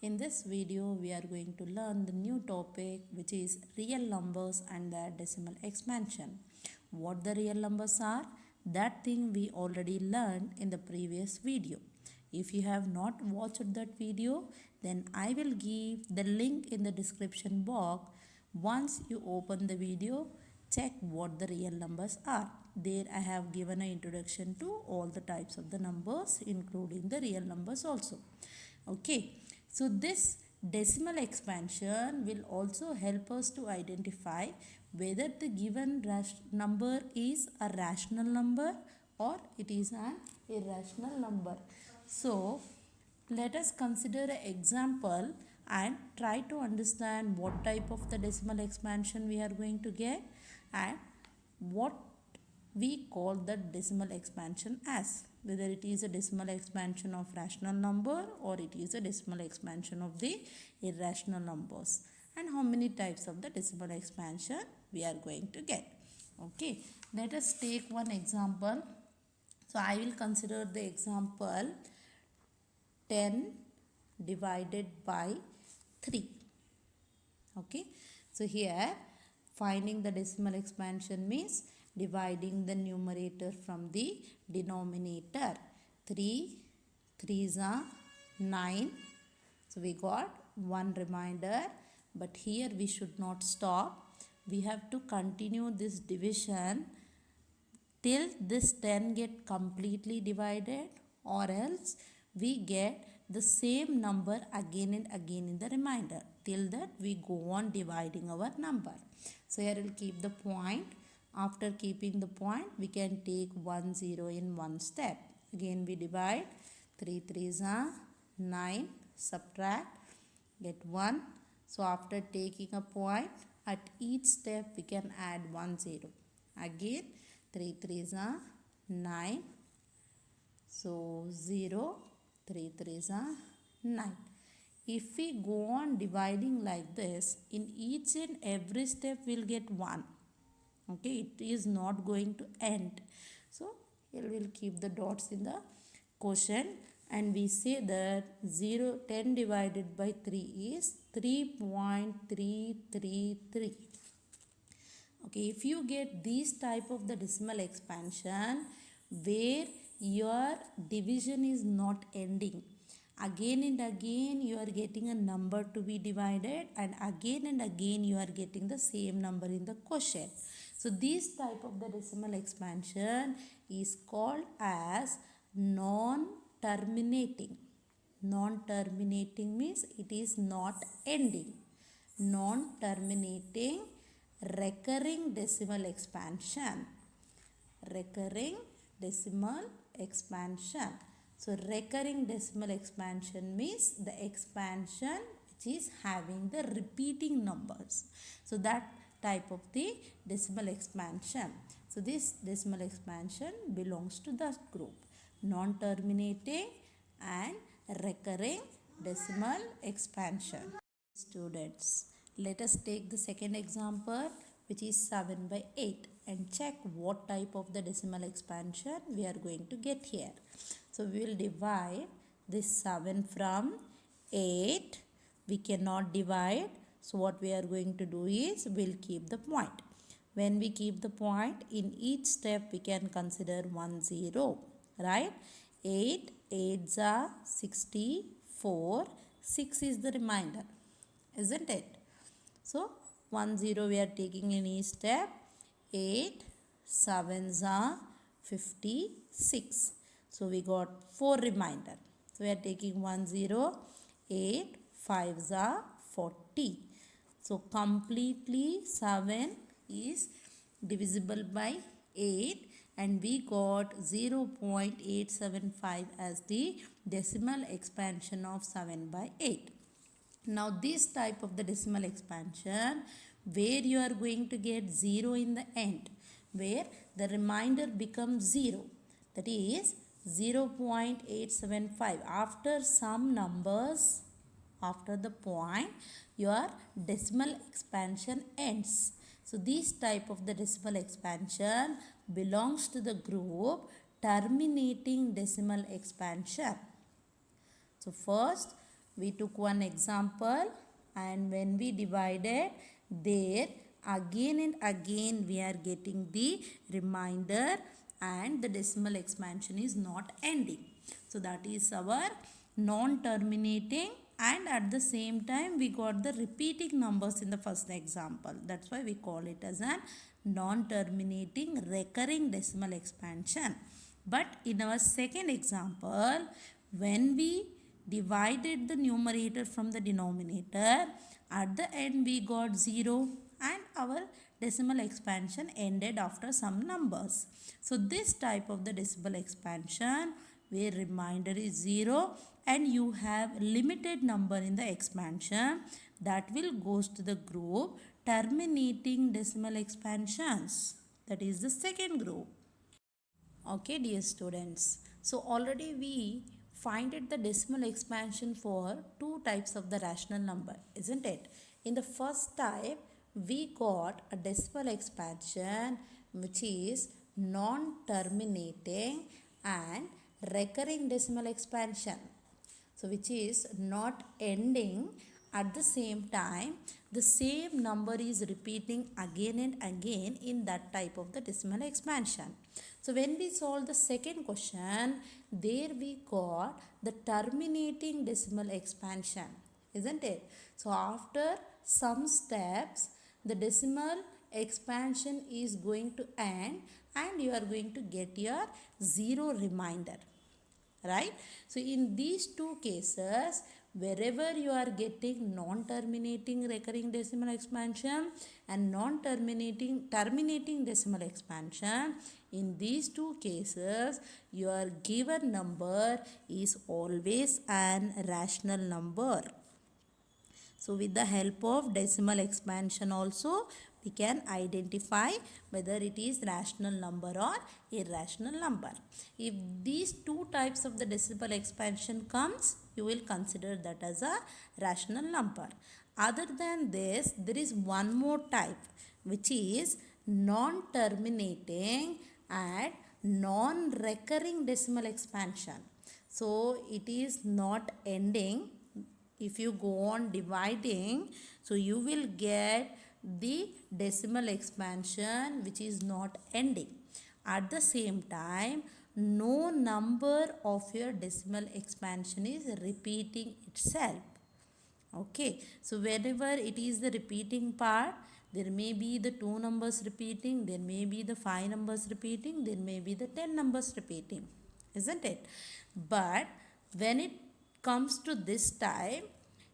In this video, we are going to learn the new topic which is real numbers and their decimal expansion. What the real numbers are? That thing we already learned in the previous video. If you have not watched that video, then I will give the link in the description box. Once you open the video, check what the real numbers are. There I have given an introduction to all the types of the numbers including the real numbers also. Okay, so this decimal expansion will also help us to identify whether the given number is a rational number or it is an irrational number. So let us consider an example and try to understand what type of the decimal expansion we are going to get and what we call the decimal expansion as, whether it is a decimal expansion of rational number or it is a decimal expansion of the irrational numbers, and how many types of the decimal expansion we are going to get. Okay, let us take one example. So I will consider the example 10 divided by 3. Okay, so here finding the decimal expansion means dividing the numerator from the denominator. 3 3s are 9. So we got one reminder, but here we should not stop. We have to continue this division till this 10 get completely divided, or else we get the same number again and again in the remainder. Till that we go on dividing our number. So here we'll keep the point. After keeping the point, we can take 1 0 in one step. Again we divide. 3 3s are 9. Subtract, get 1. So after taking a point, at each step we can add 1 0. Again 3 3s are 9. So 0. 3 3s are 9. If we go on dividing like this, in each and every step we'll get 1. Okay, it is not going to end. So here we'll keep the dots in the quotient, and we say that 10 divided by 3 is 3.333. Okay, if you get this type of the decimal expansion where your division is not ending, again and again you are getting a number to be divided, and again you are getting the same number in the quotient. So this type of the decimal expansion is called as non-terminating. Non-terminating means it is not ending. Non-terminating recurring decimal expansion. Recurring decimal expansion. So recurring decimal expansion means the expansion which is having the repeating numbers. So that type of the decimal expansion. So this decimal expansion belongs to that group. Non-terminating and recurring decimal expansion. Students, let us take the second example, which is 7 by 8, and check what type of the decimal expansion we are going to get here. So we will divide this 7 from 8. We cannot divide. So what we are going to do is we'll keep the point. When we keep the point, in each step we can consider 1 0. Right? 8 8s are 64. 6 is the remainder. Isn't it? So 1 0 we are taking in each step. 8 7s are 56. So we got 4 remainder. So we are taking 1 0. 8 5s are 40. So completely 7 is divisible by 8, and we got 0.875 as the decimal expansion of 7 by 8. Now this type of the decimal expansion where you are going to get 0 in the end, where the remainder becomes 0, that is 0.875. After some numbers, after the point, your decimal expansion ends. So this type of the decimal expansion belongs to the group terminating decimal expansion. So first We took one example, and when we divided there, again and again we are getting the remainder and the decimal expansion is not ending. So that is our non-terminating, and at the same time we got the repeating numbers in the first example. That's why we call it as a non-terminating recurring decimal expansion. But in our second example, when we divided the numerator from the denominator, at the end we got 0 and our decimal expansion ended after some numbers. So this type of the decimal expansion where remainder is 0 and you have limited number in the expansion, that will goes to the group terminating decimal expansions. That is the second group. Okay, dear students. So already we finded the decimal expansion for two types of the rational number, isn't it? In the first type, we got a decimal expansion which is non-terminating and recurring decimal expansion. So which is not ending, at the same time the same number is repeating again and again in that type of the decimal expansion. So when we solve the second question, there we got the terminating decimal expansion, isn't it? So after some steps, the decimal expansion is going to end and you are going to get your 0 remainder. Right? So in these two cases, wherever you are getting non-terminating recurring decimal expansion and terminating decimal expansion, in these two cases, your given number is always an rational number. So with the help of decimal expansion also, we can identify whether it is rational number or irrational number. If these two types of the decimal expansion comes, you will consider that as a rational number. Other than this, there is one more type which is non-terminating and non-recurring decimal expansion. So it is not ending. If you go on dividing, so you will get the decimal expansion which is not ending. At the same time, no number of your decimal expansion is repeating itself. Okay, so whenever it is the repeating part, there may be the 2 numbers repeating, there may be the 5 numbers repeating, there may be the 10 numbers repeating, isn't it? But when it comes to this type,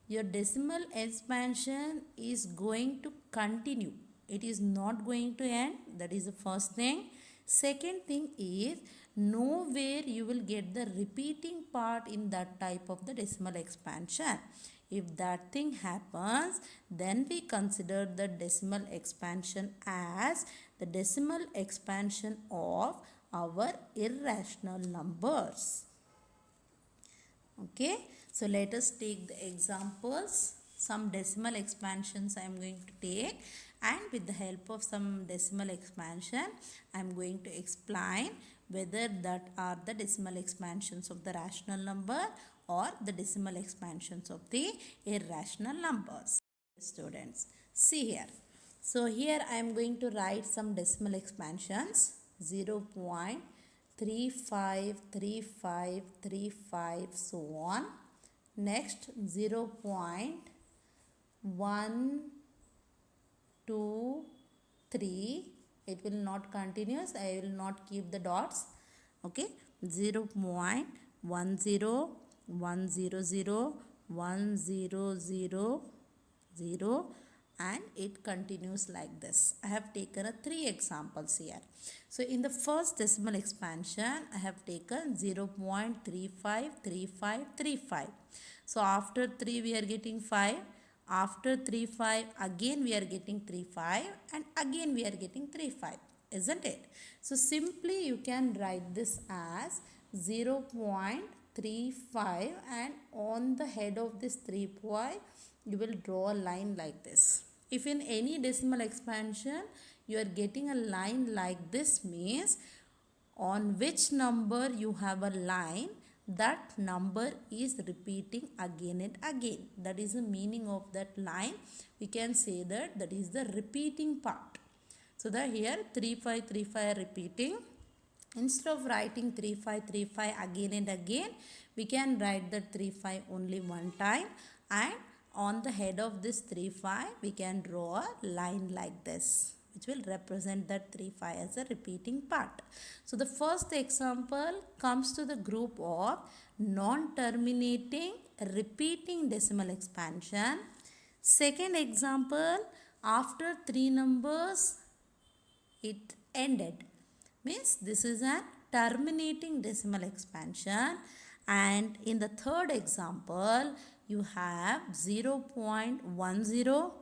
your decimal expansion is going to continue. It is not going to end. That is the first thing. Second thing is, nowhere you will get the repeating part in that type of the decimal expansion. If that thing happens, then we consider the decimal expansion as the decimal expansion of our irrational numbers. Okay, so let us take the examples. Some decimal expansions I am going to take, and with the help of some decimal expansion I am going to explain whether that are the decimal expansions of the rational number or the decimal expansions of the irrational numbers. Students, see here. So here I am going to write some decimal expansions. 0.353535 so on. Next 0.123, it will not continuous, I will not keep the dots. Okay, 0.101001000 and it continues like this. I have taken 3 examples here. So in the first decimal expansion, I have taken 0.353535. So after 3 we are getting 5. After 3 5 again we are getting 3 5 and again we are getting 3 5, isn't it? So simply you can write this as 0.35 and on the head of this 3 5 you will draw a line like this. If in any decimal expansion you are getting a line like this, means on which number you have a line, that number is repeating again and again. That is the meaning of that line. We can say that is the repeating part. So the here 3535 are repeating. Instead of writing 3535 again and again, we can write the 35 only one time, and on the head of this 35 we can draw a line like this, which will represent that 35 as a repeating part. So the first example comes to the group of non-terminating repeating decimal expansion. Second example, after 3 numbers it ended, means this is a terminating decimal expansion. And in the third example, you have 0.10,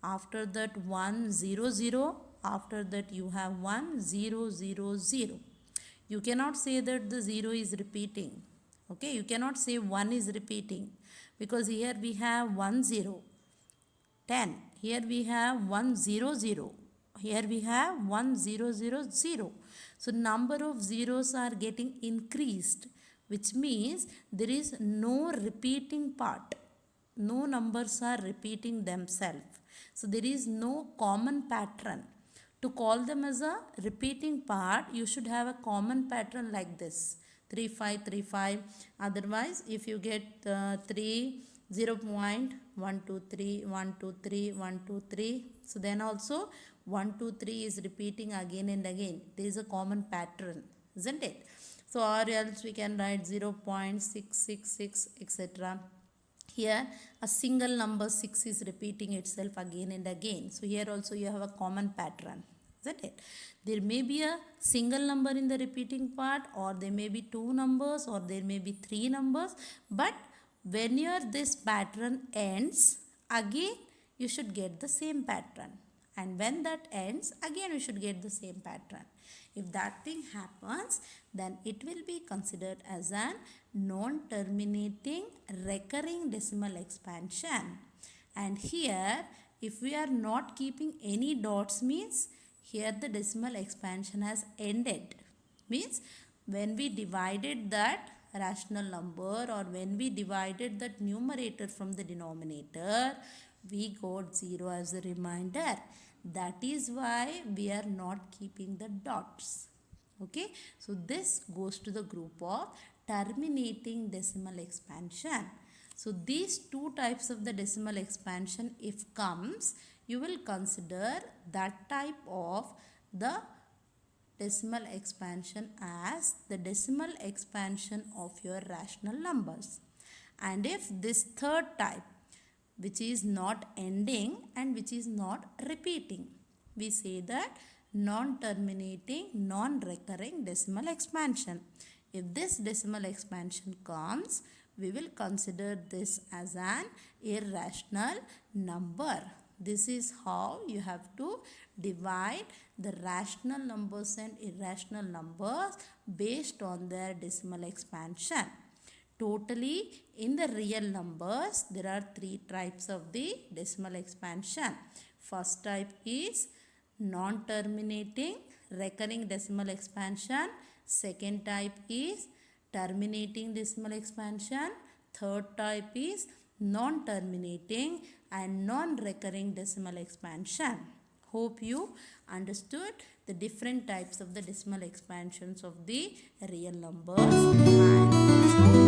after that 100, after that you have 1000. You cannot say that the 0 is repeating. Okay, you cannot say 1 is repeating, because here we have 10, 10. Here we have 100. Here we have 1000. So number of zeros are getting increased, which means there is no repeating part. No numbers are repeating themselves. So there is no common pattern. To call them as a repeating part, you should have a common pattern like this, 3535. Otherwise, if you get 0.123, 123, 123, so then also 123 is repeating again and again. There is a common pattern, isn't it? So or else we can write 0.666, etc. Here a single number 6 is repeating itself again and again. So here also you have a common pattern, isn't it? There may be a single number in the repeating part, or there may be 2 numbers, or there may be 3 numbers. But when this pattern ends, again you should get the same pattern. And when that ends, again you should get the same pattern. If that thing happens, then it will be considered as an non-terminating recurring decimal expansion. And here, if we are not keeping any dots, means here the decimal expansion has ended. Means when we divided that rational number, or when we divided that numerator from the denominator, we got 0 as a remainder. That is why we are not keeping the dots. Okay, so this goes to the group of terminating decimal expansion. So these two types of the decimal expansion, if comes, you will consider that type of the decimal expansion as the decimal expansion of your rational numbers. And if this third type, which is not ending and which is not repeating, we say that non-terminating, non-recurring decimal expansion. If this decimal expansion comes, we will consider this as an irrational number. This is how you have to divide the rational numbers and irrational numbers based on their decimal expansion. Totally, in the real numbers, there are 3 types of the decimal expansion. First type is non-terminating recurring decimal expansion. Second type is terminating decimal expansion. Third type is non-terminating and non-recurring decimal expansion. Hope you understood the different types of the decimal expansions of the real numbers. And